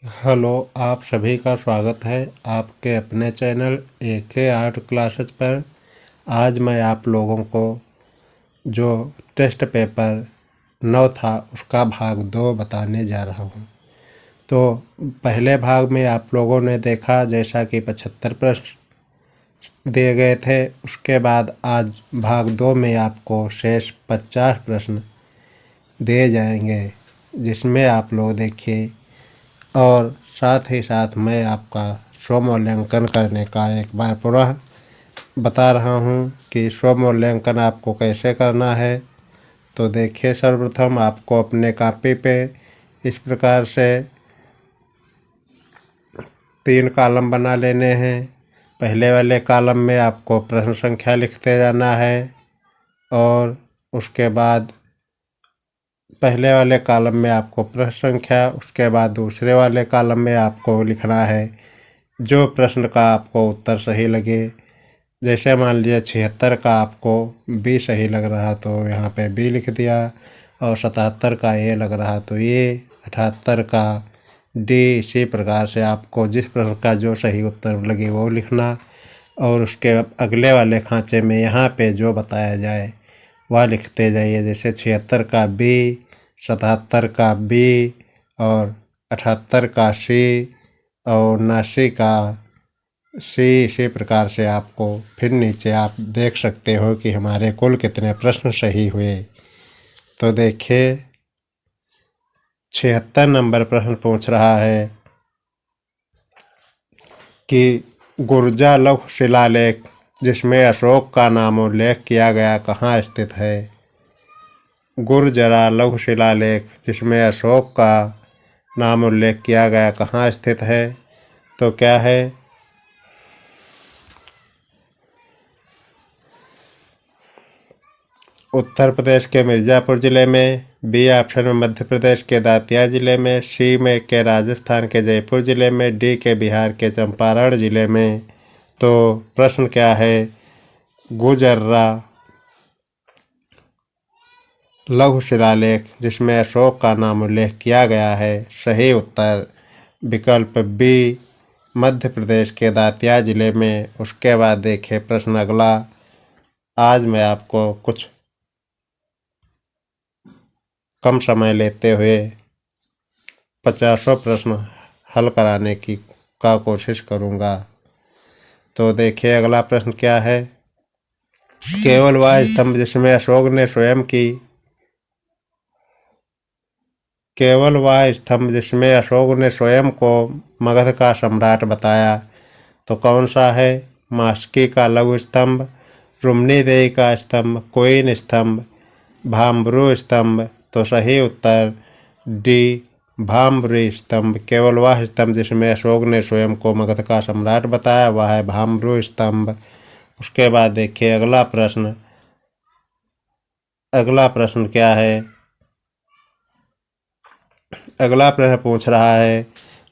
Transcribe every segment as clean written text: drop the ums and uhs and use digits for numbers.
Hello, आप सभी का स्वागत है आपके अपने चैनल एके आर्ट क्लासेस पर। आज मैं आप लोगों को जो टेस्ट पेपर 9 था उसका भाग 2 बताने जा रहा हूँ। तो पहले भाग में आप लोगों ने देखा जैसा कि 75 प्रश्न दिए गए थे। उसके बाद आज भाग 2 में आपको शेष 50 प्रश्न दिए जाएंगे, जिसमें आप लोग देखिए। और साथ ही साथ मैं आपका स्वमूल्यांकन करने का एक बार पुनः बता रहा हूँ कि स्वमूल्यांकन आपको कैसे करना है। तो देखिए, सर्वप्रथम आपको अपने कॉपी पे इस प्रकार से 3 कॉलम बना लेने हैं। पहले वाले कॉलम में आपको प्रश्न संख्या लिखते जाना है और उसके बाद पहले वाले कॉलम में आपको प्रश्न संख्या, उसके बाद दूसरे वाले कॉलम में आपको लिखना है जो प्रश्न का आपको उत्तर सही लगे। जैसे मान लीजिए 76 का आपको बी सही लग रहा तो यहाँ पे बी लिख दिया, और 77 का ए लग रहा तो ए, 78 का डी। इसी प्रकार से आपको जिस प्रश्न का जो सही उत्तर लगे वो लिखना, और उसके अगले वाले खांचे में यहाँ पे जो बताया जाए वह लिखते जाइए। जैसे 76 का बी, 77 का बी, और 78 का सी, और 79 का सी। इसी प्रकार से आपको फिर नीचे आप देख सकते हो कि हमारे कुल कितने प्रश्न सही हुए। तो देखिए, 76 नंबर प्रश्न पूछ रहा है कि गुर्जा लौह शिलालेख जिसमें अशोक का नामोल्लेख किया गया कहाँ स्थित है। गुर्जरा लौह शिलालेख जिसमें अशोक का नामोल्लेख किया गया कहाँ स्थित है। तो क्या है, उत्तर प्रदेश के मिर्ज़ापुर ज़िले में। बी ऑप्शन में मध्य प्रदेश के दातिया ज़िले में। सी में के राजस्थान के जयपुर ज़िले में। डी के बिहार के चंपारण ज़िले में। तो प्रश्न क्या है, गुजर्रा लौह शिलालेख जिसमें अशोक का नाम उल्लेख किया गया है। सही उत्तर विकल्प बी, मध्य प्रदेश के दातिया ज़िले में। उसके बाद देखिए प्रश्न अगला। आज मैं आपको कुछ कम समय लेते हुए 50 प्रश्न हल कराने की कोशिश करूँगा। तो देखिए अगला प्रश्न क्या है, केवल वह स्तंभ जिसमें अशोक ने स्वयं की केवल वह स्तंभ जिसमें अशोक ने स्वयं को मगध का सम्राट बताया तो कौन सा है। मास्की का लघु स्तंभ, रुम्नीदेही का स्तंभ, कोइन स्तंभ, भाम्ब्रू स्तंभ। तो सही उत्तर डी, भाम्ब्रू स्तंभ। केवल वह स्तंभ जिसमें अशोक ने स्वयं को मगध का सम्राट बताया वह है भाम्ब्रू स्तंभ। उसके बाद देखिए अगला प्रश्न। अगला प्रश्न क्या है, अगला प्रश्न पूछ रहा है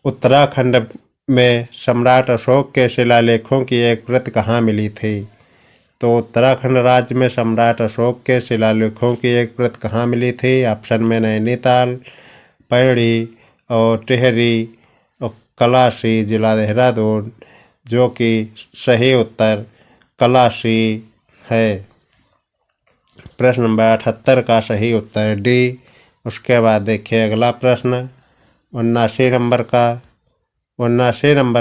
उत्तराखंड में सम्राट अशोक के शिलालेखों की एक प्रत कहाँ मिली थी। तो उत्तराखंड राज्य में सम्राट अशोक के शिलालेखों की एक प्रत कहाँ मिली थी। ऑप्शन में नैनीताल, पैड़ी और टिहरी और कलासी जिला देहरादून, जो कि सही उत्तर कलासी है। प्रश्न नंबर 78 का सही उत्तर डी। उसके बाद देखिए अगला प्रश्न 79 नंबर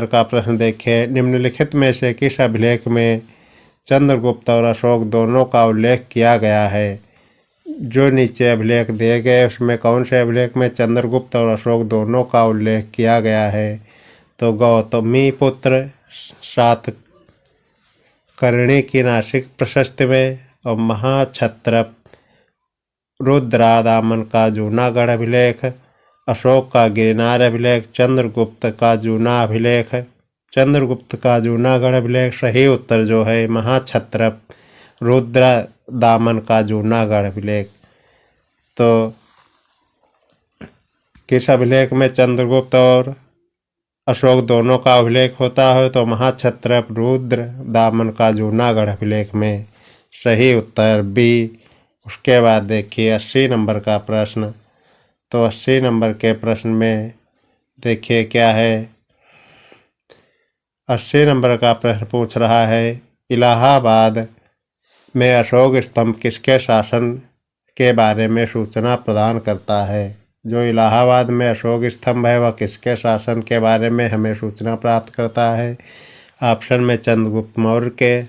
का प्रश्न देखिए, निम्नलिखित में से किस अभिलेख में चंद्रगुप्त और अशोक दोनों का उल्लेख किया गया है। जो नीचे अभिलेख दिए गए उसमें कौन से अभिलेख में चंद्रगुप्त और अशोक दोनों का उल्लेख किया गया है। तो गौतमी पुत्र सातकर्णी की नासिक प्रशस्ति में, और महाक्षत्रप रुद्रादामन का जूनागढ़ अभिलेख, अशोक का गिरनार अभिलेख, चंद्रगुप्त का जूना अभिलेख, चंद्रगुप्त का जूनागढ़ अभिलेख। सही उत्तर जो है महाक्षत्रप रुद्रदामन का जूनागढ़ अभिलेख। तो किस अभिलेख में चंद्रगुप्त और अशोक दोनों का अभिलेख होता है। तो महाक्षत्रप रुद्रदामन का जूनागढ़ अभिलेख में। सही उत्तर बी। उसके बाद देखिए 80 नंबर का प्रश्न। तो 80 नंबर के प्रश्न में देखिए क्या है। 80 नंबर का प्रश्न पूछ रहा है, इलाहाबाद में अशोक स्तंभ किसके शासन के बारे में सूचना प्रदान करता है? जो इलाहाबाद में अशोक स्तंभ है वह किसके शासन के बारे में हमें सूचना प्राप्त करता है? ऑप्शन में चंद्रगुप्त मौर्य के,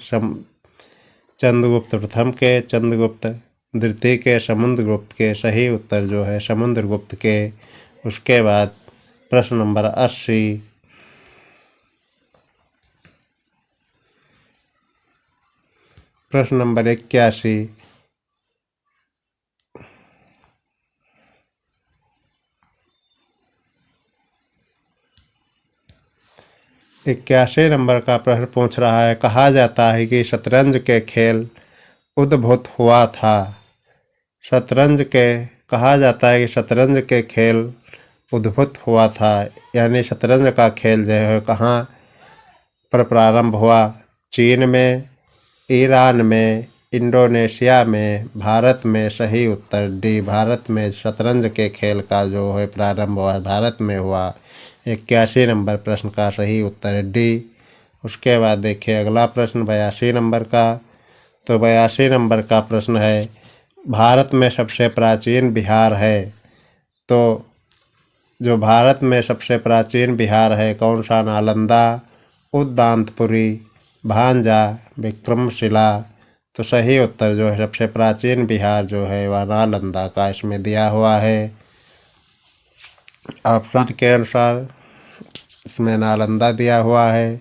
चंद्रगुप्त प्रथम के, चंद्रगुप्त द्वितीय के, समुद्रगुप्त के। सही उत्तर जो है समुद्रगुप्त के। उसके बाद प्रश्न नंबर 80, प्रश्न नंबर 81, 81 नंबर का प्रश्न पूछ रहा है, कहा जाता है कि शतरंज के खेल उद्भूत हुआ था। शतरंज के कहा जाता है कि शतरंज के खेल उद्भूत हुआ था, यानी शतरंज का खेल जो है कहाँ पर प्रारंभ हुआ? चीन में, ईरान में, इंडोनेशिया में, भारत में। सही उत्तर डी, भारत में शतरंज के खेल का जो है प्रारंभ हुआ भारत में हुआ। 81 नंबर प्रश्न का सही उत्तर डी। उसके बाद देखिए अगला प्रश्न 82 नंबर का। तो 82 नंबर का प्रश्न है, भारत में सबसे प्राचीन विहार है। तो जो भारत में सबसे प्राचीन विहार है कौन सा? नालंदा, उद्दांतपुरी, भांजा, विक्रमशिला। तो सही उत्तर जो है सबसे प्राचीन विहार जो है वह नालंदा का इसमें दिया हुआ है। ऑप्शन के अनुसार इसमें नालंदा दिया हुआ है।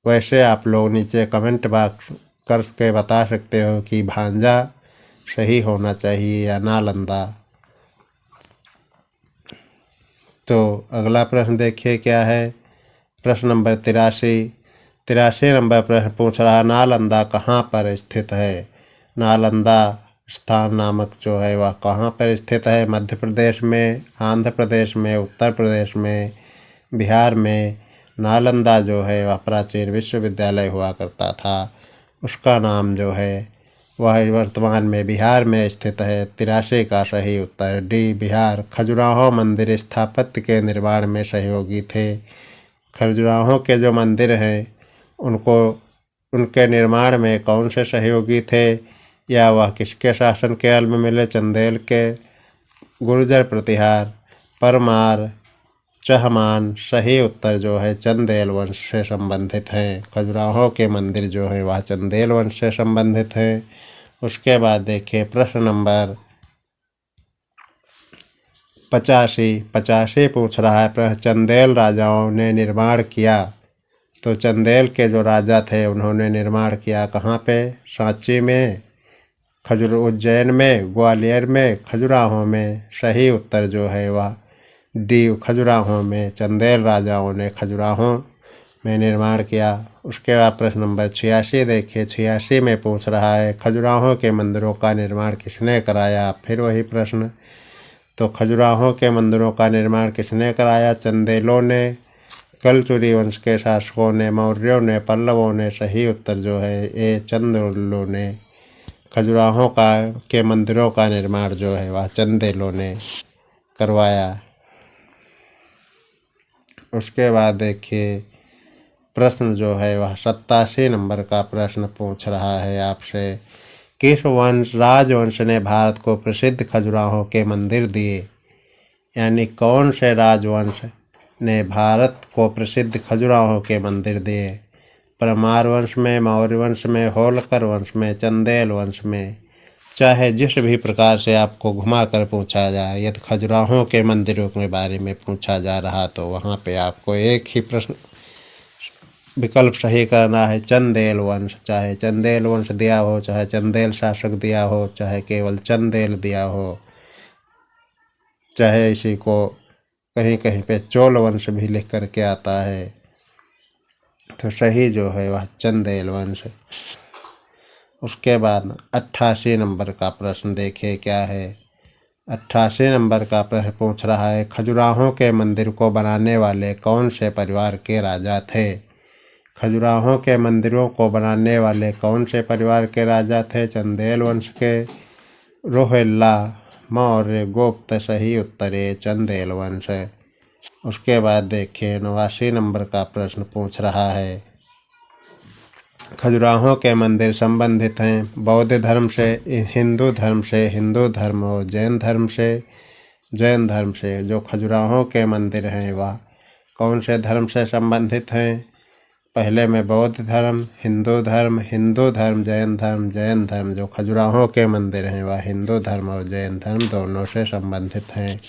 वैसे आप लोग नीचे कमेंट बॉक्स करके बता सकते हो कि भांजा सही होना चाहिए या नालंदा। तो अगला प्रश्न देखिए क्या है। प्रश्न नंबर 83 नंबर प्रश्न पूछ रहा, नालंदा कहाँ पर स्थित है? नालंदा स्थान नामक जो है वह कहाँ पर स्थित है? मध्य प्रदेश में, आंध्र प्रदेश में, उत्तर प्रदेश में, बिहार में। नालंदा जो है वह प्राचीन विश्वविद्यालय हुआ करता था, उसका नाम जो है वह वर्तमान में बिहार में स्थित है। 83 का सही उत्तर डी, बिहार। खजुराहो मंदिर स्थापत्य के निर्माण में सहयोगी थे। खजुराहो के जो मंदिर हैं उनको उनके निर्माण में कौन से सहयोगी थे या वह किसके शासन काल में मिले? चंदेल के, गुर्जर प्रतिहार, परमार, चहमान। सही उत्तर जो है चंदेल वंश से संबंधित हैं। खजुराहो के मंदिर जो है वह चंदेल वंश से संबंधित हैं। उसके बाद देखिए प्रश्न नंबर 85 पूछ रहा है, प्रश्न चंदेल राजाओं ने निर्माण किया। तो चंदेल के जो राजा थे उन्होंने निर्माण किया कहाँ पे? सांची में, उज्जैन में, ग्वालियर में, खजुराहो में। सही उत्तर जो है वह डी, खजुराहो में। चंदेल राजाओं ने खजुराहो में निर्माण किया। उसके बाद प्रश्न नंबर 86 देखिए। 86 में पूछ रहा है, खजुराहो के मंदिरों का निर्माण किसने कराया? फिर वही प्रश्न। तो खजुराहो के मंदिरों का निर्माण किसने कराया? चंदेलों ने, कलचुरी वंश के शासकों ने, मौर्यों ने, पल्लवों ने। सही उत्तर जो है ए, चंदेलों ने। खजुराहो के मंदिरों का निर्माण जो है वह चंदेलों ने करवाया। उसके बाद देखिए प्रश्न जो है वह 87 नंबर का प्रश्न पूछ रहा है आपसे, किस राजवंश ने भारत को प्रसिद्ध खजुराहो के मंदिर दिए? यानी कौन से राजवंश ने भारत को प्रसिद्ध खजुराहो के मंदिर दिए? परमार वंश में, मौर्य वंश में, होलकर वंश में, चंदेल वंश में। चाहे जिस भी प्रकार से आपको घुमा कर पूछा जाए, यदि खजुराहो के मंदिरों के बारे में पूछा जा रहा तो वहाँ पे आपको एक ही प्रश्न विकल्प सही करना है, चंदेल वंश। चाहे चंदेल वंश दिया हो, चाहे चंदेल शासक दिया हो, चाहे केवल चंदेल दिया हो, चाहे इसी को कहीं कहीं पे चोल वंश भी लिख करके आता है। तो सही जो है वह चंदेल वंश। उसके बाद 88 नंबर का प्रश्न देखिए क्या है। 88 नंबर का प्रश्न पूछ रहा है, खजुराहो के मंदिर को बनाने वाले कौन से परिवार के राजा थे? खजुराहो के मंदिरों को बनाने वाले कौन से परिवार के राजा थे? चंदेल वंश के, रोहिल्ला, मौर्य, गुप्त। सही उत्तर है चंदेल वंश है। उसके बाद देखिए 89 नंबर का प्रश्न पूछ रहा है, खजुराहों के मंदिर संबंधित हैं बौद्ध धर्म से, हिंदू धर्म से, हिंदू धर्म और जैन धर्म से। जैन धर्म से जो खजुराहों के मंदिर हैं वह कौन से धर्म से संबंधित हैं? पहले में बौद्ध धर्म, हिंदू धर्म, हिंदू धर्म, जैन धर्म, जैन धर्म। जो खजुराहों के मंदिर हैं वह हिंदू धर्म और जैन धर्म दोनों से संबंधित हैं।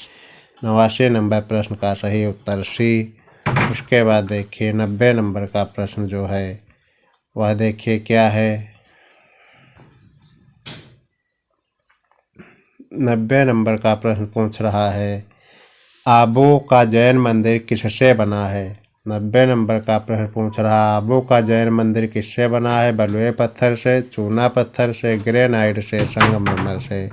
89 नंबर प्रश्न का सही उत्तर सी। उसके बाद देखिए 90 नंबर का प्रश्न जो है वह देखिए क्या है। 90 नंबर का प्रश्न पूछ रहा है, आबू का जैन मंदिर किससे बना है? 90 नंबर का प्रश्न पूछ रहा है, आबू का जैन मंदिर किससे बना है? बलुए पत्थर से, चूना पत्थर से, ग्रेनाइट से, संगमरमर से।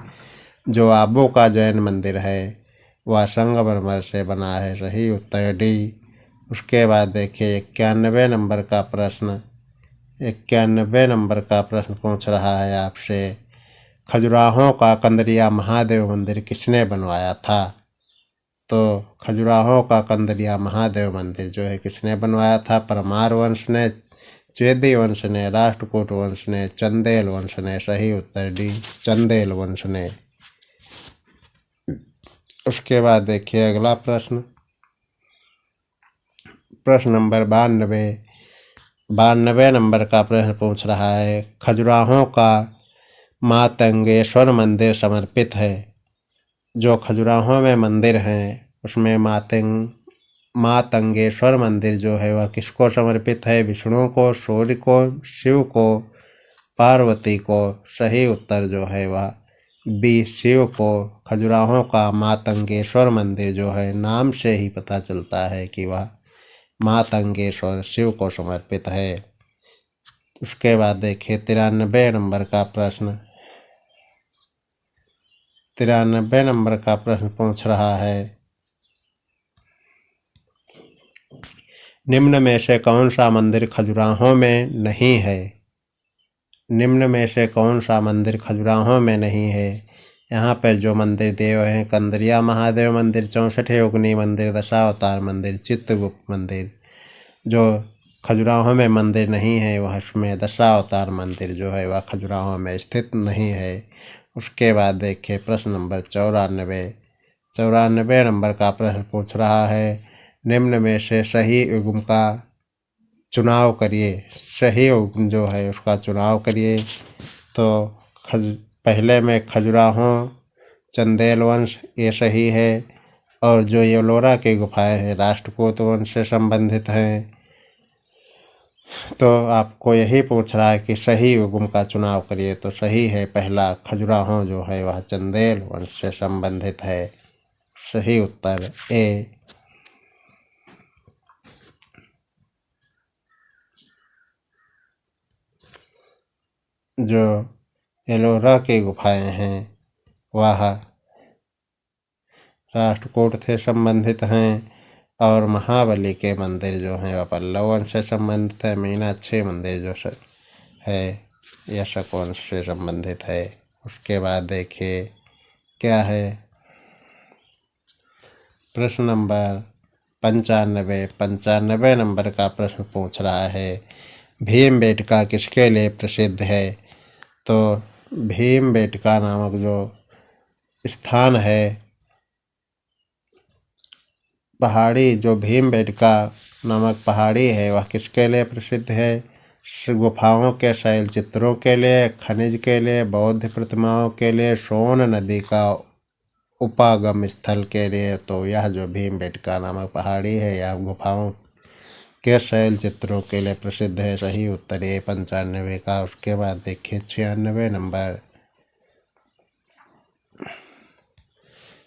जो आबू का जैन मंदिर है वह संगमरमर से बना है। सही उत्तर डी। उसके बाद देखिए 91 नंबर का प्रश्न, 91 नंबर का प्रश्न पूछ रहा है आपसे, खजुराहों का कंदरिया महादेव मंदिर किसने बनवाया था? तो खजुराहों का कंदरिया महादेव मंदिर जो है किसने बनवाया था? परमार वंश ने, चेदी वंश ने, राष्ट्रकूट वंश ने, चंदेल वंश ने। सही उत्तर डी, चंदेल वंश ने। उसके बाद देखिए अगला प्रश्न, प्रश्न नंबर 92 नंबर का प्रश्न पूछ रहा है, खजुराहों का मातंगेश्वर मंदिर समर्पित है। जो खजुराहों में मंदिर हैं उसमें मातंगेश्वर मंदिर जो है वह किसको समर्पित है? विष्णु को, सूर्य को, शिव को, पार्वती को। सही उत्तर जो है वह बी, शिव को। खजुराहों का मातंगेश्वर मंदिर जो है नाम से ही पता चलता है कि वह मातंगेश्वर शिव को समर्पित है। उसके बाद देखिए 93 नंबर का प्रश्न, 93 नंबर का प्रश्न पूछ रहा है, निम्न में से कौन सा मंदिर खजुराहों में नहीं है? निम्न में से कौन सा मंदिर खजुराहों में नहीं है? यहाँ पर जो मंदिर देव हैं, कंदरिया महादेव मंदिर, 64 योगिनी मंदिर, दशावतार मंदिर, चित्रगुप्त मंदिर। जो खजुराहों में मंदिर नहीं है वह उसमें दशावतार मंदिर जो है वह खजुराहों में स्थित नहीं है। उसके बाद देखिए प्रश्न नंबर 94 नंबर का प्रश्न पूछ रहा है, निम्न में से सही युग्म का चुनाव करिए। सही युग्म जो है उसका चुनाव करिए। तो पहले में खजुराहों, चंदेल वंश ये सही है, और जो येलोरा की गुफाएं हैं राष्ट्रकूट वंश से संबंधित हैं। तो आपको यही पूछ रहा है कि सही युग्म का चुनाव करिए। तो सही है पहला, खजुराहों जो है वह चंदेल वंश से संबंधित है। सही उत्तर ए। जो एलोरा की गुफाएं हैं वह राष्ट्रकूट से संबंधित हैं, और महाबली के मंदिर जो हैं वह पल्लव वंश से संबंधित है। मीनाक्षी मंदिर जो है यह शक वंश से संबंधित है। उसके बाद देखिए क्या है, प्रश्न नंबर 95 नंबर का प्रश्न पूछ रहा है, भीमबेटका किसके लिए प्रसिद्ध है? तो भीमबेटका नामक जो स्थान है, पहाड़ी जो भीमबेटका नामक पहाड़ी है वह किसके लिए प्रसिद्ध है? गुफाओं के शैल चित्रों के लिए, खनिज के लिए, बौद्ध प्रतिमाओं के लिए, सोन नदी का उपागम स्थल के लिए। तो यह जो भीमबेटका नामक पहाड़ी है यह गुफाओं के शैल चित्रों के लिए प्रसिद्ध है। सही उत्तर है 95 का। उसके बाद देखिए 96 नंबर,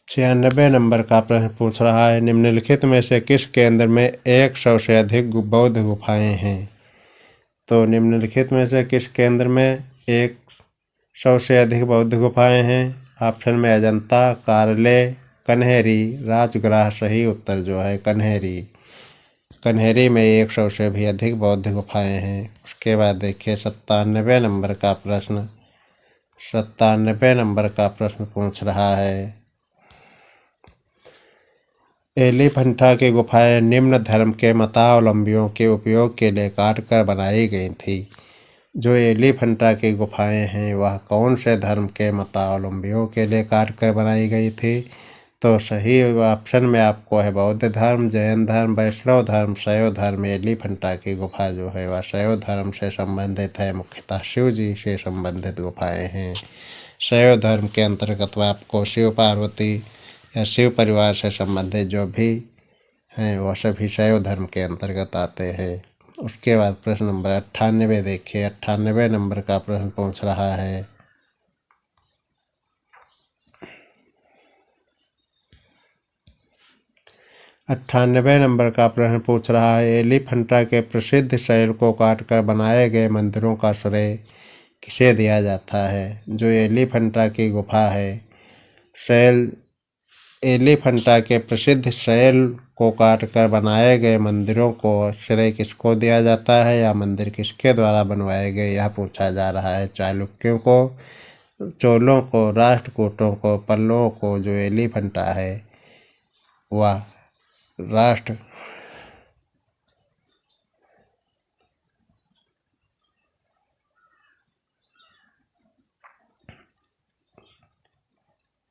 96 नंबर का प्रश्न पूछ रहा है, निम्नलिखित में से किस केंद्र में 100 से अधिक बौद्ध गुफाएं हैं? तो निम्नलिखित में से किस केंद्र में 100 से अधिक बौद्ध गुफाएं हैं? ऑप्शन में अजंता, कारले, कन्हेरी, राजगृह। सही उत्तर जो है कन्हेरी। कन्हेरी में 100 से भी अधिक बौद्ध गुफाएं हैं। उसके बाद देखिए 97 नंबर का प्रश्न, 97 नंबर का प्रश्न पूछ रहा है, एलिफंटा की गुफाएं निम्न धर्म के मतावलंबियों के उपयोग के लिए काट कर बनाई गई थी। जो एलिफंटा की गुफाएं हैं वह कौन से धर्म के मतावलंबियों के लिए काट कर बनाई गई थी? तो सही ऑप्शन में आपको है बौद्ध धर्म, जैन धर्म, वैष्णव धर्म, शैव धर्म। एलिफंटा की गुफा जो है वह शैव धर्म से संबंधित है, मुख्यतः शिव जी से संबंधित गुफाएं हैं। शैव धर्म के अंतर्गत आपको शिव पार्वती या शिव परिवार से संबंधित जो भी हैं वह सभी शैव धर्म के अंतर्गत आते हैं। उसके बाद प्रश्न नंबर 98 देखिए। 98 नंबर का प्रश्न पूछ रहा है, 98 नंबर का प्रश्न पूछ रहा है, एलिफंटा के प्रसिद्ध शैल को काटकर बनाए गए मंदिरों का श्रेय किसे दिया जाता है? जो एलिफंटा की गुफा है, शैल एलिफंटा के प्रसिद्ध शैल को काटकर बनाए गए मंदिरों को श्रेय किसको दिया जाता है या मंदिर किसके द्वारा बनवाए गए, यह पूछा जा रहा है। चालुक्यों को, चोलों को, राष्ट्रकूटों को, पल्लवों को? जो एलिफंटा है वह राष्ट्र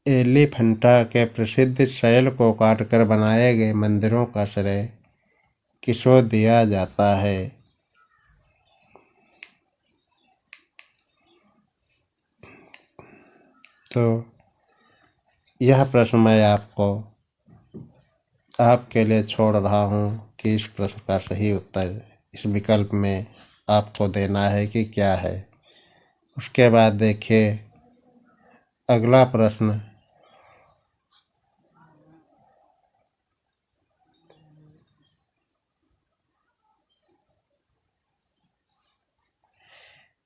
एलिफंटा के प्रसिद्ध शैल को काटकर बनाए गए मंदिरों का श्रेय किसको दिया जाता है? तो यह प्रश्न मैं आपके लिए छोड़ रहा हूँ कि इस प्रश्न का सही उत्तर इस विकल्प में आपको देना है कि क्या है। उसके बाद देखिए अगला प्रश्न,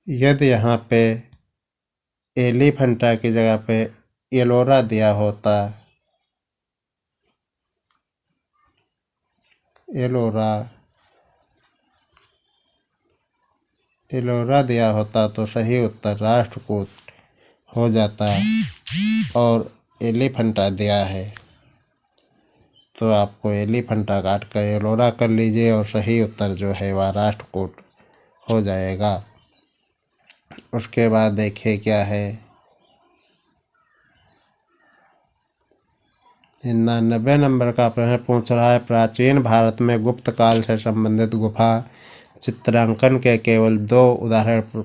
यदि यहाँ पे एलिफंटा की जगह पे एलोरा दिया होता, एलोरा दिया होता तो सही उत्तर राष्ट्रकूट हो जाता, और एलिफंटा दिया है तो आपको एलिफंटा काट कर एलोरा कर लीजिए और सही उत्तर जो है वह राष्ट्रकूट हो जाएगा। उसके बाद देखिए क्या है, 99 नंबर का प्रश्न पूछ रहा है, प्राचीन भारत में गुप्त काल से संबंधित गुफा चित्रांकन के केवल 2 उदाहरण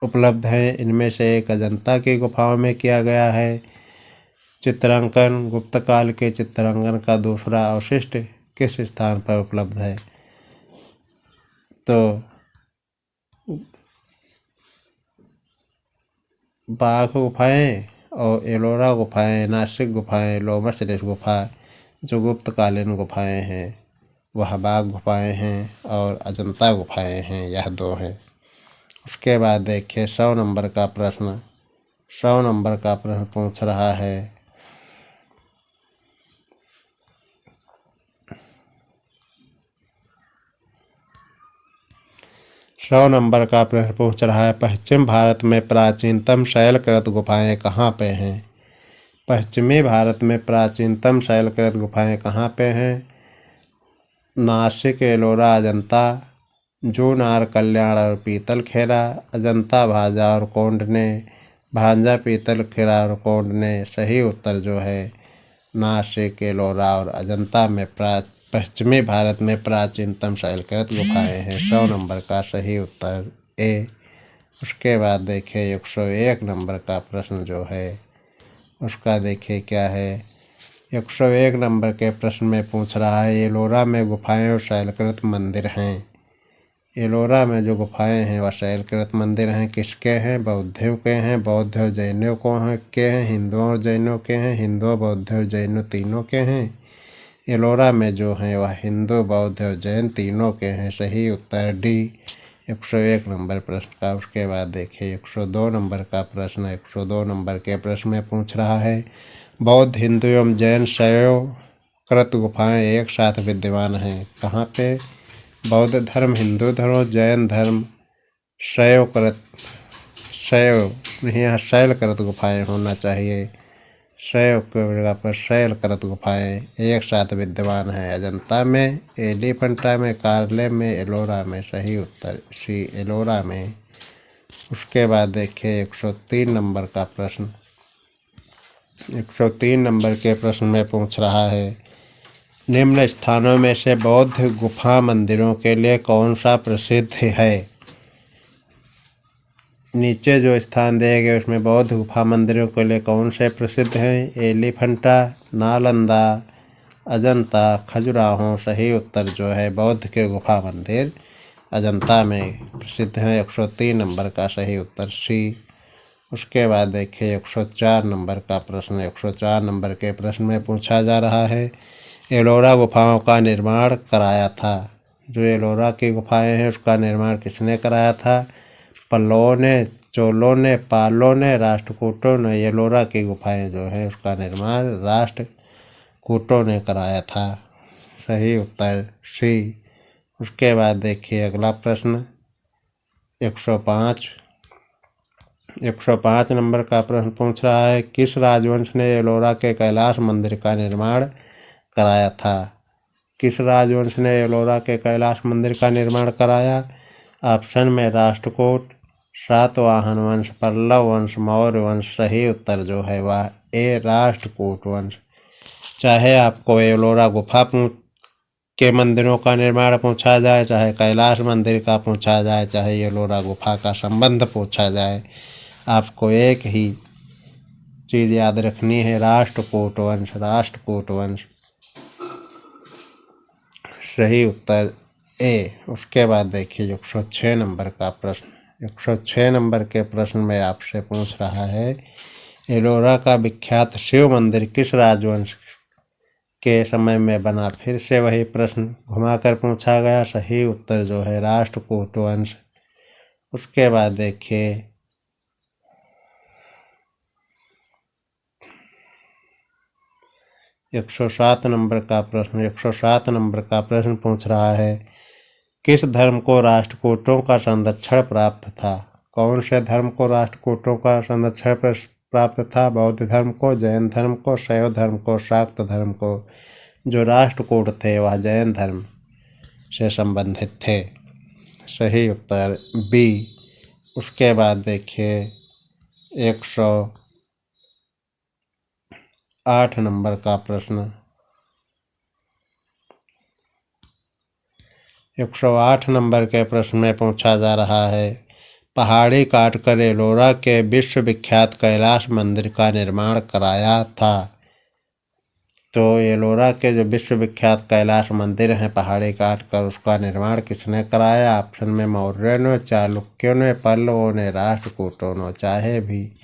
उपलब्ध हैं। इनमें से एक अजंता की गुफाओं में किया गया है चित्रांकन गुप्त काल के चित्रांकन का दूसरा अवशिष्ट किस स्थान पर उपलब्ध है? तो बाघ गुफाएं और एलोरा गुफाएं, नासिक गुफाएं, लोमस गुफा जो गुप्तकालीन गुफाएं हैं वह बाघ गुफाएं हैं और अजंता गुफाएं हैं, यह 2 हैं। उसके बाद देखिए 100 नंबर का प्रश्न, 100 नंबर का प्रश्न पूछ रहा है, 100 नंबर का प्रश्न पूछ रहा है, पश्चिम भारत में प्राचीनतम शैलकृत गुफाएं कहाँ पे हैं? पश्चिमी भारत में प्राचीनतम शैलकृत गुफाएं कहाँ पे हैं? नासिक, एलोरा, अजंता, जूनार, कल्याण और पीतल खेरा। अजंता, भांजा और कोंडने, भांजा, पीतल खेरा और कोंडने। सही उत्तर जो है नासिक, एलोरा और अजंता में पश्चिमी भारत में प्राचीनतम शैलकृत गुफाएं हैं। 100 नंबर का सही उत्तर ए। उसके बाद देखिए 101 नंबर का प्रश्न जो है उसका देखिए क्या है। 101 नंबर के प्रश्न में पूछ रहा है, एलोरा में गुफाएं और शैलकृत मंदिर हैं। एलोरा में जो गुफाएं हैं वह शैलकृत मंदिर हैं, किसके हैं? बौद्धों के हैं, बौद्ध और जैनों के हैं, हिंदुओं और जैनों के हैं, हिंदुओं, बौद्ध और जैनों तीनों के हैं। एलोरा में जो हैं वह हिंदू, बौद्ध और जैन तीनों के हैं। सही उत्तर डी 101 नंबर प्रश्न का। उसके बाद देखिए 102 नंबर का प्रश्न। 102 नंबर के प्रश्न में पूछ रहा है, बौद्ध, हिंदू एवं जैन शैव कृत गुफाएं एक साथ विद्यमान हैं कहाँ पे? बौद्ध धर्म, हिंदू धर्म, जैन धर्म, शैव नहीं, यहाँ शैलकृत गुफाएं होना चाहिए। शैव की जगह पर शैलकृत गुफाएं एक साथ विद्यमान हैं। अजंता में, एलिफेंटा में, कार्ले में, एलोरा में। सही उत्तर सी एलोरा में। उसके बाद देखिए 103 नंबर का प्रश्न। 103 नंबर के प्रश्न में पूछ रहा है, निम्न स्थानों में से बौद्ध गुफा मंदिरों के लिए कौन सा प्रसिद्ध है। नीचे जो स्थान दिए गए उसमें बौद्ध गुफा मंदिरों के लिए कौन से प्रसिद्ध हैं। एलिफेंटा, नालंदा, अजंता, खजुराहो। सही उत्तर जो है बौद्ध के गुफा मंदिर अजंता में प्रसिद्ध हैं। 103 नंबर का सही उत्तर सी। उसके बाद देखिए 104 नंबर का प्रश्न। 104 नंबर के प्रश्न में पूछा जा रहा है, एलोरा गुफाओं का निर्माण कराया था। जो एलोरा की गुफाएं हैं उसका निर्माण किसने कराया था। पल्लवों ने, चोलों ने, पालों ने, राष्ट्रकूटों ने। एलोरा की गुफाएं जो है उसका निर्माण राष्ट्रकूटों ने कराया था। सही उत्तर सी। उसके बाद देखिए अगला प्रश्न 105 नंबर का प्रश्न पूछ रहा है, किस राजवंश ने एलोरा के कैलाश मंदिर का निर्माण कराया था। किस राजवंश ने एलोरा के कैलाश मंदिर का निर्माण कराया। ऑप्शन में राष्ट्रकूट, सातवाहन वंश, पल्लव वंश, मौर्य वंश। सही उत्तर जो है वह ए राष्ट्रकूट वंश। चाहे आपको एलोरा गुफा के मंदिरों का निर्माण पूछा जाए, चाहे कैलाश मंदिर का पूछा जाए, चाहे एलोरा गुफा का संबंध पूछा जाए, आपको एक ही चीज़ याद रखनी है, राष्ट्रकूट वंश। राष्ट्रकूट वंश सही उत्तर ए। उसके बाद देखिए 106 नंबर का प्रश्न। 106 नंबर के प्रश्न में आपसे पूछ रहा है, एलोरा का विख्यात शिव मंदिर किस राजवंश के समय में बना। फिर से वही प्रश्न घुमाकर पूछा गया। सही उत्तर जो है राष्ट्रकूट वंश। उसके बाद देखिए 107 नंबर का प्रश्न। 107 नंबर का प्रश्न पूछ रहा है, किस धर्म को राष्ट्रकूटों का संरक्षण प्राप्त था। कौन से धर्म को राष्ट्रकूटों का संरक्षण प्राप्त था। बौद्ध धर्म को, जैन धर्म को, शैव धर्म को, शाक्त धर्म को। जो राष्ट्रकूट थे वह जैन धर्म से संबंधित थे। सही उत्तर बी। उसके बाद देखिए 108 नंबर का प्रश्न। 108 नंबर के प्रश्न में पूछा जा रहा है, पहाड़ी काटकर एलोरा के विश्वविख्यात कैलाश मंदिर का निर्माण कराया था। तो एलोरा के जो विश्वविख्यात कैलाश मंदिर हैं पहाड़ी काट कर, उसका निर्माण किसने कराया। ऑप्शन में मौर्यों ने, चालुक्यों ने, पल्लवों ने, राष्ट्रकूटों ने। चाहे भी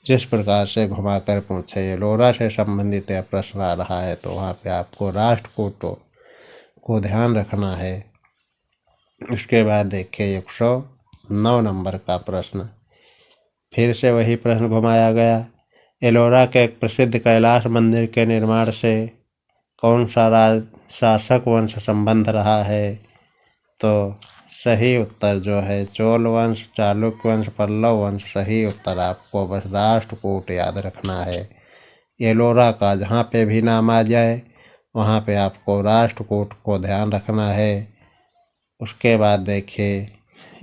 जिस प्रकार से घुमाकर पूछे, एलोरा से संबंधित यह प्रश्न आ रहा है तो वहाँ पे आपको राष्ट्रकूटों को ध्यान रखना है। उसके बाद देखिए 109 नंबर का प्रश्न। फिर से वही प्रश्न घुमाया गया, एलोरा के एक प्रसिद्ध कैलाश मंदिर के निर्माण से कौन सा राज शासक वंश संबंध रहा है। तो सही उत्तर जो है चोल वंश, चालुक्य वंश, पल्लव वंश। सही उत्तर आपको बस राष्ट्रकूट याद रखना है। एलोरा का जहाँ पे भी नाम आ जाए वहाँ पे आपको राष्ट्रकूट को ध्यान रखना है। उसके बाद देखिए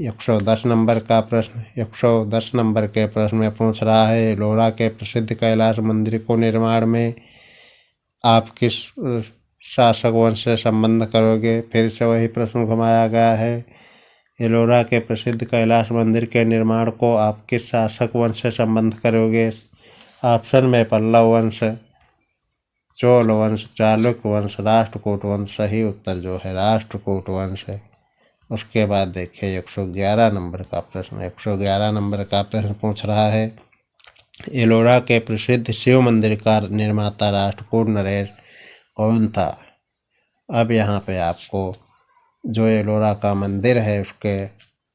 110 नंबर का प्रश्न। 110 नंबर के प्रश्न में पूछ रहा है, एलोरा के प्रसिद्ध कैलाश मंदिर को निर्माण में आप किस शासक वंश से संबंध करोगे। फिर से वही प्रश्न घुमाया गया है, एलोरा के प्रसिद्ध कैलाश मंदिर के निर्माण को आप किस शासक वंश से संबंध करोगे। ऑप्शन में पल्लव वंश, चोल वंश, चालुक्य वंश, राष्ट्रकूट वंश। सही उत्तर जो है राष्ट्रकूट वंश है। उसके बाद देखिए 111 नंबर का प्रश्न। 111 नंबर का प्रश्न पूछ रहा है, एलोरा के प्रसिद्ध शिव मंदिर का निर्माता राष्ट्रकूट नरेश कौन था। अब यहाँ पे आपको जो एलोरा का मंदिर है उसके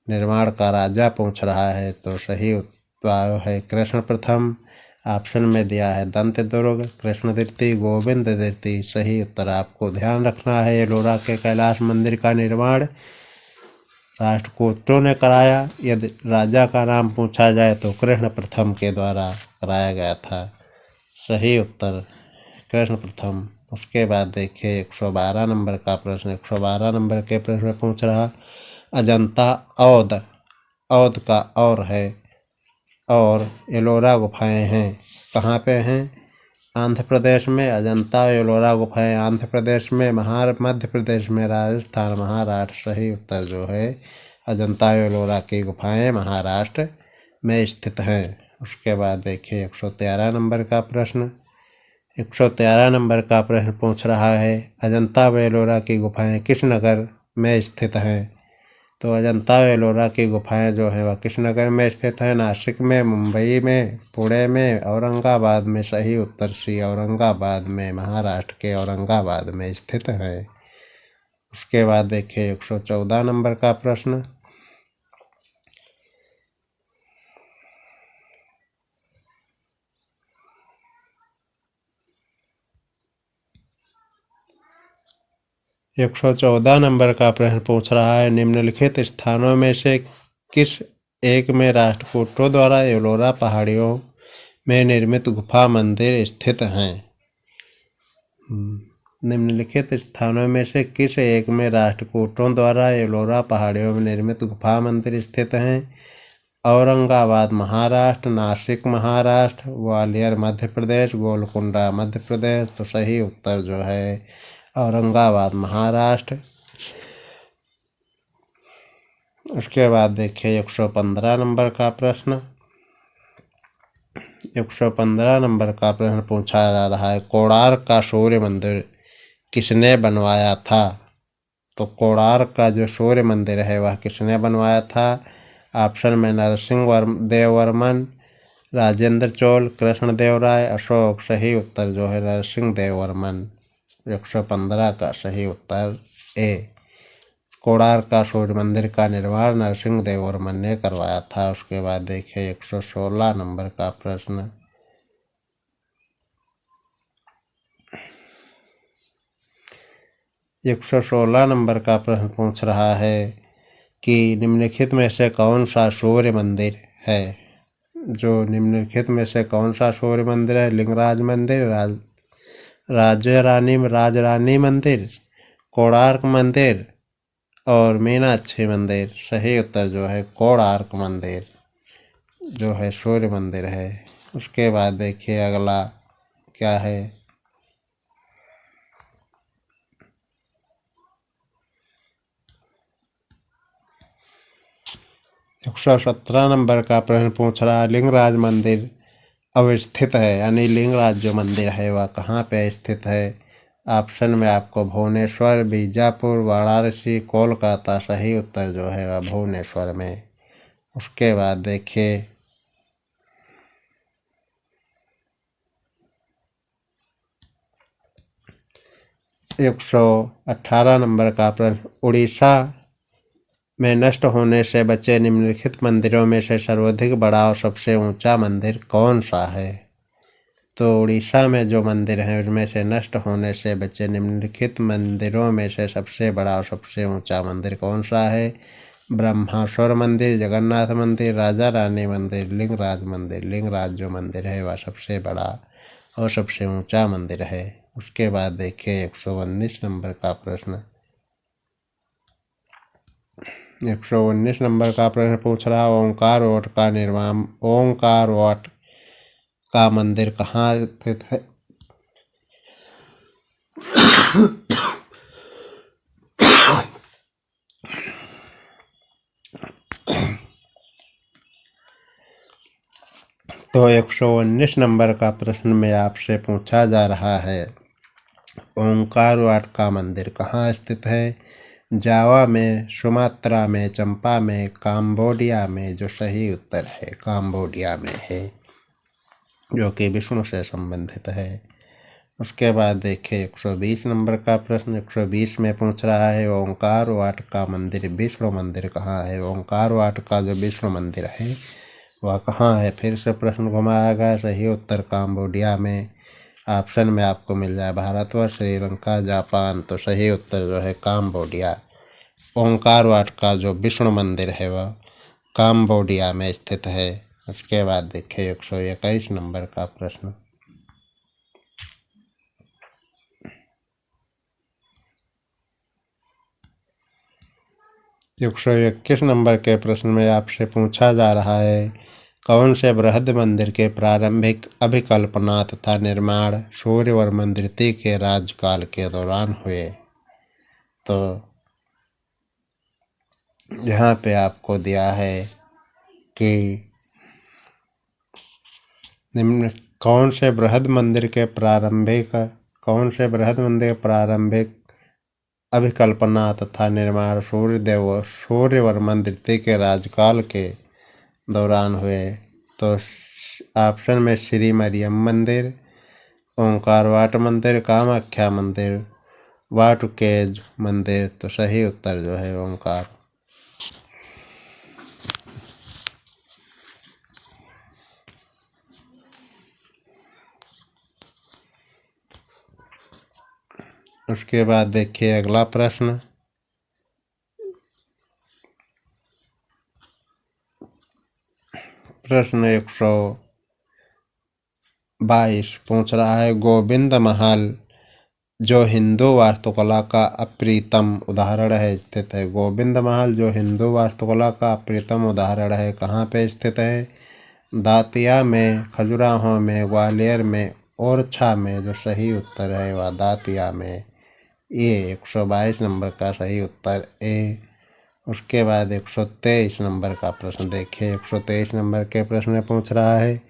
निर्माण का राजा पूछ रहा है। तो सही उत्तर है कृष्ण प्रथम। ऑप्शन में दिया है दंत दुर्ग, कृष्ण द्वितीय, गोविंद द्वितीय। सही उत्तर आपको ध्यान रखना है, एलोरा के कैलाश मंदिर का निर्माण राष्ट्रकूटों ने कराया। यदि राजा का नाम पूछा जाए तो कृष्ण प्रथम के द्वारा कराया गया था। सही उत्तर कृष्ण प्रथम। उसके बाद देखिए 112 नंबर का प्रश्न। 112 नंबर के प्रश्न में पूछ रहा अजंता औद, औद का और है, और एलोरा गुफाएं हैं, कहाँ पे हैं? आंध्र प्रदेश में। अजंता एलोरा गुफाएं आंध्र प्रदेश में, मध्य प्रदेश में, राजस्थान, महाराष्ट्र। सही उत्तर जो है अजंता एलोरा की गुफाएं महाराष्ट्र में स्थित हैं। उसके बाद देखिए 113 नंबर का प्रश्न। 113 नंबर का प्रश्न पूछ रहा है अजंता व एलोरा की गुफाएं किस नगर में स्थित हैं? तो अजंता व एलोरा की गुफाएं जो है वह किस नगर में स्थित है? नासिक में, मुंबई में, पुणे में, औरंगाबाद में। सही उत्तर सी औरंगाबाद में, महाराष्ट्र के औरंगाबाद में स्थित है। उसके बाद देखिए 114 नंबर का प्रश्न। 114 नंबर का प्रश्न पूछ रहा है निम्नलिखित स्थानों में से किस एक में राष्ट्रकूटों द्वारा एलोरा पहाड़ियों में निर्मित गुफा मंदिर स्थित हैं? निम्नलिखित स्थानों में से किस एक में राष्ट्रकूटों द्वारा एलोरा पहाड़ियों में निर्मित गुफा मंदिर स्थित हैं? औरंगाबाद महाराष्ट्र, नासिक महाराष्ट्र, ग्वालियर मध्य प्रदेश, गोलकुंडा मध्य प्रदेश। तो सही उत्तर जो है औरंगाबाद महाराष्ट्र। उसके बाद देखिए 115 नंबर का प्रश्न। 115 नंबर का प्रश्न पूछा जा रहा है कोणार्क का सूर्य मंदिर किसने बनवाया था? तो कोणार्क का जो सूर्य मंदिर है वह किसने बनवाया था? ऑप्शन में नरसिंह देव वर्मन, राजेंद्र चोल, कृष्ण देव राय, अशोक। सही उत्तर जो है नरसिंह देव वर्मन। 115 का सही उत्तर ए। कोणार्क का सूर्य मंदिर का निर्माण नरसिंह देव वर्मन ने करवाया था। उसके बाद देखिए 116 नंबर का प्रश्न। 116 नंबर का प्रश्न पूछ रहा है कि निम्नलिखित में से कौन सा सूर्य मंदिर है? जो निम्नलिखित में से कौन सा सूर्य मंदिर है? लिंगराज मंदिर, राजरानी मंदिर, कोणार्क मंदिर और मीनाक्षी मंदिर। सही उत्तर जो है कोणार्क मंदिर जो है सूर्य मंदिर है। उसके बाद देखिए अगला क्या है। 117 नंबर का प्रश्न पूछ रहा है लिंगराज मंदिर अवस्थित है, यानी लिंगराज जो मंदिर है वह कहाँ पे स्थित है? ऑप्शन में आपको भुवनेश्वर, बीजापुर, वाराणसी, कोलकाता। सही उत्तर जो है वह भुवनेश्वर में। उसके बाद देखिए 118 नंबर का प्रश्न उड़ीसा में नष्ट होने से बचे निम्नलिखित मंदिरों में से सर्वाधिक बड़ा और सबसे ऊंचा मंदिर कौन सा है? तो उड़ीसा में जो मंदिर हैं उनमें से नष्ट होने से बचे निम्नलिखित मंदिरों में से सबसे बड़ा और सबसे ऊंचा मंदिर कौन सा है? ब्रह्मेश्वर मंदिर, जगन्नाथ मंदिर, राजा रानी मंदिर, लिंगराज मंदिर। लिंगराज जो मंदिर है वह सबसे बड़ा और सबसे ऊंचा मंदिर है। उसके बाद देखिए 119 नंबर का प्रश्न। 119 नंबर का प्रश्न पूछ रहा ओंकार वट का निर्माण, ओंकार वट का मंदिर कहाँ स्थित है? तो 119 नंबर का प्रश्न में आपसे पूछा जा रहा है ओंकार वाट का मंदिर कहाँ स्थित है? जावा में, सुमात्रा में, चंपा में, काम्बोडिया में। जो सही उत्तर है काम्बोडिया में है, जो कि विष्णु से संबंधित है। उसके बाद देखिए 120 नंबर का प्रश्न। 120 में पूछ रहा है ओंकार वाट का मंदिर, विष्णु मंदिर कहाँ है? ओंकार वाट का जो विष्णु मंदिर है वह कहाँ है? फिर से प्रश्न घुमाया गया। सही उत्तर काम्बोडिया में। ऑप्शन में आपको मिल जाए भारतवर्ष, श्रीलंका, जापान। तो सही उत्तर जो है काम्बोडिया। ओंकार वाट का जो विष्णु मंदिर है वह काम्बोडिया में स्थित है। उसके बाद देखिए 121 नंबर का प्रश्न। 121 नंबर के प्रश्न में आपसे पूछा जा रहा है, कौन से बृहद मंदिर के प्रारंभिक अभिकल्पना तथा निर्माण सूर्यवर्मन द्वितीय के राज्यकाल के दौरान हुए? तो यहाँ पे आपको दिया है कि निम्न कौन से बृहद मंदिर के प्रारंभिक अभिकल्पना तथा निर्माण सूर्यवर्मन द्वितीय के राज्यकाल के दौरान हुए? तो ऑप्शन में श्री मरियम मंदिर, ओंकार वाट मंदिर, कामाख्या मंदिर, वाटुकेज मंदिर। तो सही उत्तर जो है ओंकार। उसके बाद देखिए अगला प्रश्न, प्रश्न 122 पूछ रहा है, गोविंद महल जो हिंदू वास्तुकला का अप्रितम उदाहरण है स्थित है। गोविंद महल जो हिंदू वास्तुकला का अप्रितम उदाहरण है कहाँ पे स्थित है? दातिया में, खजुराहो में, ग्वालियर में, ओरछा में। जो सही उत्तर है वह दातिया में। ये 122 नंबर का सही उत्तर ए। उसके बाद 123 नंबर का प्रश्न देखिए। 123 नंबर के प्रश्न में पूछ रहा है,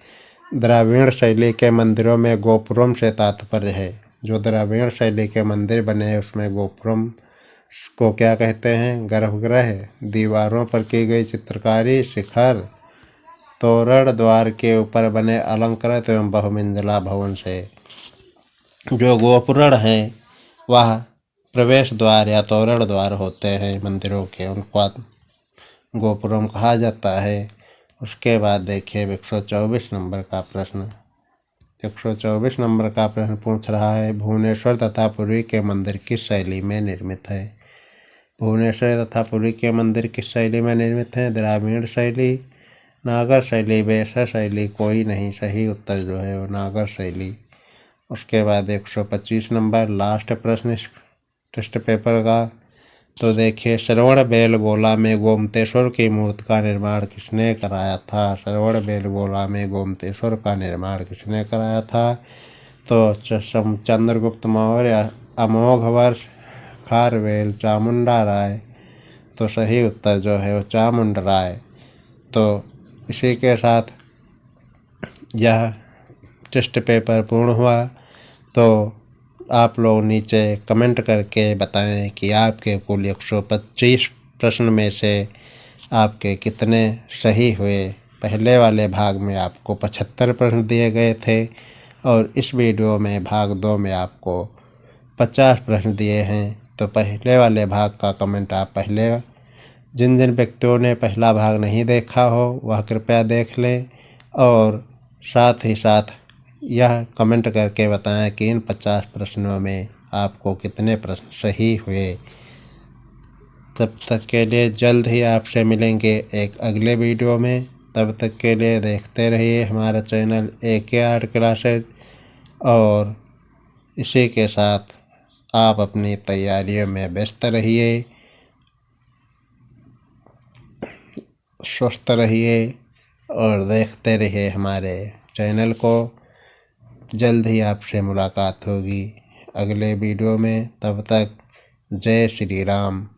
द्रविड़ शैली के मंदिरों में गोपुरम से तात्पर्य है। जो द्रविड़ शैली के मंदिर बने हैं उसमें गोपुरम को क्या कहते हैं? गर्भगृह, दीवारों पर की गई चित्रकारी, शिखर, तोरण, द्वार के ऊपर बने अलंकृत एवं बहुमंजिला भवन से। जो गोपुरण है वह प्रवेश द्वार या तोरण द्वार होते हैं मंदिरों के, उनको गोपुरम कहा जाता है। उसके बाद देखिए 124 नंबर का प्रश्न। 124 नंबर का प्रश्न पूछ रहा है, भुवनेश्वर तथा पुरी के मंदिर किस शैली में निर्मित है? भुवनेश्वर तथा पुरी के मंदिर किस शैली में निर्मित है? द्राविड़ शैली, नागर शैली, वैश्य शैली, कोई नहीं। सही उत्तर जो है वो नागर शैली। उसके बाद 125 नंबर लास्ट प्रश्न टेस्ट पेपर का। तो देखिए, श्रवण बेलगोला में गोमतेश्वर की मूर्ति का निर्माण किसने कराया था? श्रवण बेलगोला में गोमतेश्वर का निर्माण किसने कराया था? तो चंद्रगुप्त मौर्य, अमोघ वर्ष, खारवेल, चामुंडा राय। तो सही उत्तर जो है वो चामुंडा राय। तो इसी के साथ यह टेस्ट पेपर पूर्ण हुआ। तो आप लोग नीचे कमेंट करके बताएं कि आपके कुल 125 प्रश्न में से आपके कितने सही हुए। पहले वाले भाग में आपको 75 प्रश्न दिए गए थे और इस वीडियो में भाग 2 में आपको 50 प्रश्न दिए हैं। तो पहले वाले भाग का कमेंट आप पहले, जिन जिन व्यक्तियों ने पहला भाग नहीं देखा हो वह कृपया देख लें और साथ ही साथ यह कमेंट करके बताएं कि इन 50 प्रश्नों में आपको कितने प्रश्न सही हुए। तब तक के लिए जल्द ही आपसे मिलेंगे एक अगले वीडियो में। तब तक के लिए देखते रहिए हमारा चैनल AK आर्ट क्लासेज और इसी के साथ आप अपनी तैयारियों में व्यस्त रहिए, स्वस्थ रहिए और देखते रहिए हमारे चैनल को। जल्द ही आपसे मुलाकात होगी अगले वीडियो में। तब तक जय श्री राम।